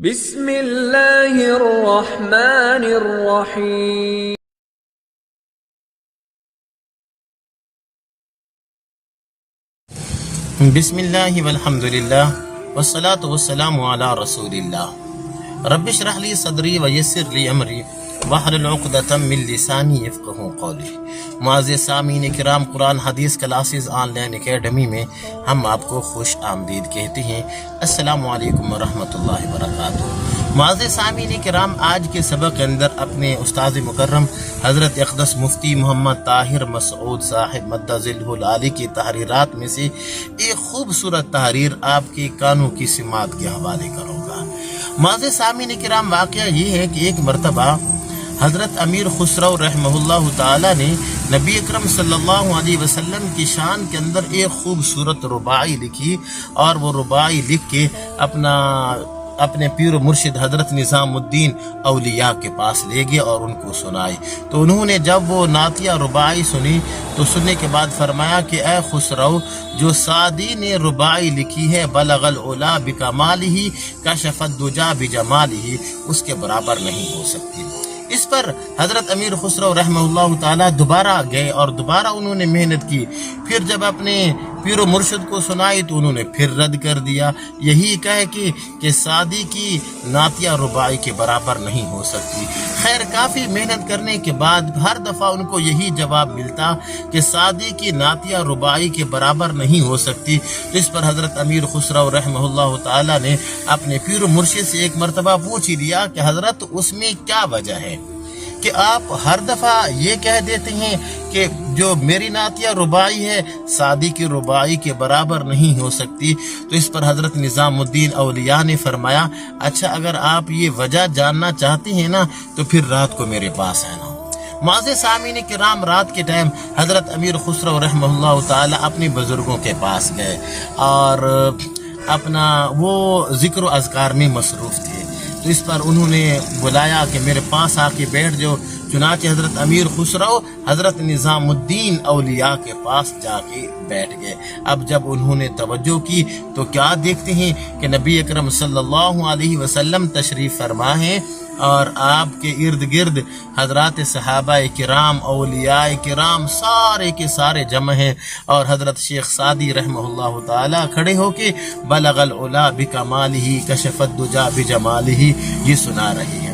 بسم اللہ الرحمن الرحیم. بسم اللہ والحمد للہ والصلاة والسلام علی رسول اللہ. رب اشرح لی صدری ویسر لی امری واحلل عقدۃ من لسانی یفقہوا قولی. معزز سامعین کرام، قرآن حدیث کلاسز آن لائن اکیڈمی میں ہم آپ کو خوش آمدید کہتے ہیں. السلام علیکم ورحمۃ اللہ وبرکاتہ. معزز سامعین کرام، آج کے سبق کے اندر اپنے استاد مکرم حضرت اقدس مفتی محمد طاہر مسعود صاحب مد ظلہ العالی کی تحریرات میں سے ایک خوبصورت تحریر آپ کے کانوں کی سماعت کے حوالے کروں گا. معزز سامعین کرام، واقعہ یہ ہے کہ ایک مرتبہ حضرت امیر خسرو رحمہ اللہ تعالی نے نبی اکرم صلی اللہ علیہ وسلم کی شان کے اندر ایک خوبصورت رباعی لکھی، اور وہ رباعی لکھ کے اپنے پیر و مرشد حضرت نظام الدین اولیاء کے پاس لے گئے اور ان کو سنائی. تو انہوں نے جب وہ نعتیہ رباعی سنی تو سننے کے بعد فرمایا کہ اے خسرو، جو سعدی نے رباعی لکھی ہے بلغ العلا بکمالہ کشف الدجا بجمالہ، اس کے برابر نہیں ہو سکتی. اس پر حضرت امیر خسرو رحمہ اللہ تعالی دوبارہ گئے اور دوبارہ انہوں نے محنت کی. پھر جب اپنے پیر و مرشد کو سنائی تو انہوں نے پھر رد کر دیا. یہی کہے کہ سعدی کی نعتیہ رباعی کے برابر نہیں ہو سکتی. خیر، کافی محنت کرنے کے بعد ہر دفعہ ان کو یہی جواب ملتا کہ سعدی کی نعتیہ رباعی کے برابر نہیں ہو سکتی. اس پر حضرت امیر خسرو رحمہ اللہ تعالی نے اپنے پیر و مرشد سے ایک مرتبہ پوچھ ہی لیا کہ حضرت اس میں کیا وجہ ہے کہ آپ ہر دفعہ یہ کہہ دیتے ہیں کہ جو میری نعتیہ رباعی ہے سعدی کی رباعی کے برابر نہیں ہو سکتی. تو اس پر حضرت نظام الدین اولیاء نے فرمایا، اچھا اگر آپ یہ وجہ جاننا چاہتے ہیں نا تو پھر رات کو میرے پاس ہے نا. معزز سامعین کرام، رات کے ٹائم حضرت امیر خسرو رحمہ اللہ تعالی اپنے بزرگوں کے پاس گئے اور اپنا وہ ذکر و اذکار میں مصروف تھے. تو اس پر انہوں نے بلایا کہ میرے پاس آ کے بیٹھ جاؤ. چنانچہ حضرت امیر خسرو حضرت نظام الدین اولیاء کے پاس جا کے بیٹھ گئے. اب جب انہوں نے توجہ کی تو کیا دیکھتے ہیں کہ نبی اکرم صلی اللہ علیہ وسلم تشریف فرما ہیں اور آپ کے ارد گرد حضرات صحابہ کرام، اولیاء کرام سارے کے سارے جمع ہیں، اور حضرت شیخ سعدی رحمہ اللہ تعالی کھڑے ہو کے بلغ العلا بکمالہ کشف الدجا بجمالہ یہ سنا رہے ہیں.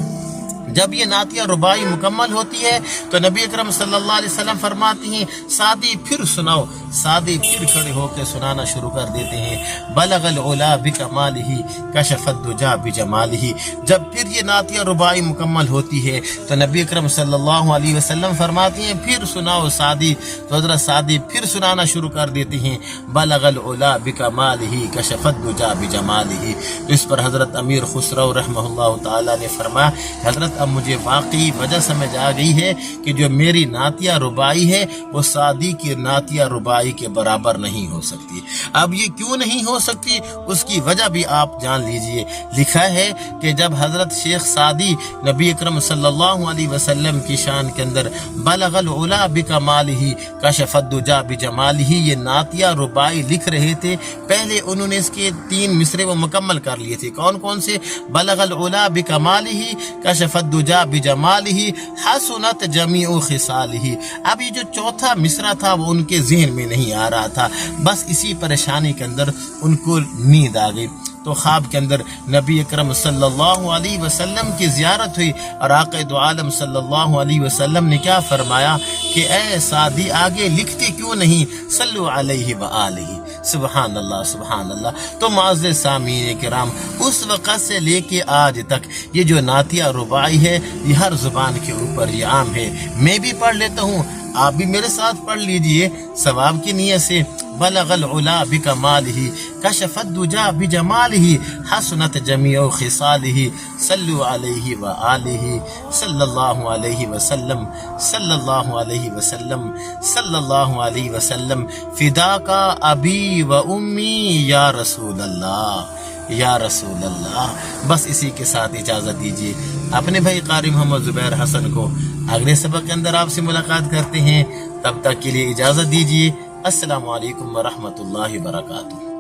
جب یہ نعتیہ رباعی مکمل ہوتی ہے تو نبی اکرم صلی اللہ علیہ وسلم فرماتی ہیں سعدی پھر سناؤ. سعدی پھر کھڑے ہو کے سنانا شروع کر دیتے ہیں بلغ العلا بکمالہ کشف الدجا بجمالہ. جب پھر یہ نعتیہ رباعی مکمل ہوتی ہے تو نبی اکرم صلی اللہ علیہ وسلم فرماتی ہیں پھر سناؤ سعدی. تو حضرت سعدی پھر سنانا شروع کر دیتے ہیں بلغ العلا بکمالہ کشف الدجا بجمالہ. اس پر حضرت امیر خسرو رحمہ اللہ تعالی نے فرمایا حضرت اب مجھے واقعی وجہ سمجھ آ گئی ہے کہ جو میری نعتیہ رباعی ہے وہ سعدی کی نعتیہ رباعی کے برابر نہیں ہو سکتی. اب یہ کیوں نہیں ہو سکتی اس کی وجہ بھی آپ جان لیجئے. لکھا ہے کہ جب حضرت شیخ سعدی نبی اکرم صلی اللہ علیہ وسلم کی شان کے اندر بلغ العلا بکمالہ کشف الدجا بجمالہ یہ نعتیہ رباعی لکھ رہے تھے، پہلے انہوں نے اس کے 3 مصرے وہ مکمل کر لیے تھے. کون کون سے؟ بلغ العلا بکمالہ کشف الدجا بجمالہ حسنت جمیع خصالہ. اب یہ جو چوتھا مصرع تھا وہ ان کے ذہن میں نہیں آ رہا تھا. بس اسی پریشانی کے اندر ان کو نیند آ گئی. تو خواب کے اندر نبی اکرم صلی اللہ علیہ وسلم کی زیارت ہوئی اور آقا دو عالم صلی اللہ علیہ وسلم نے کیا فرمایا کہ اے سعدی آگے لکھتے کیوں نہیں، صلو علیہ وآلہ. سبحان اللہ سبحان اللہ. تو معزز سامعین کرام، اس وقت سے لے کے آج تک یہ جو نعتیہ رباعی ہے یہ ہر زبان کے اوپر یہ عام ہے. میں بھی پڑھ لیتا ہوں، آپ بھی میرے ساتھ پڑھ لیجئے ثواب کی نیت سے. بلغ العلا بکمالہ کشف الدجا بجمالہ حسنت جمیع خصالہ صلو علیہ وآلہ صلی اللہ علیہ وسلم صلی اللہ علیہ وسلم صلی اللہ علیہ وسلم فداک ابی و امی یا رسول اللہ یا رسول اللہ. بس اسی کے ساتھ اجازت دیجیے. اپنے بھائی قاری محمد زبیر حسن کو اگلے سبق کے اندر آپ سے ملاقات کرتے ہیں. تب تک کے لیے اجازت دیجیے. السلام علیکم ورحمۃ اللہ وبرکاتہ.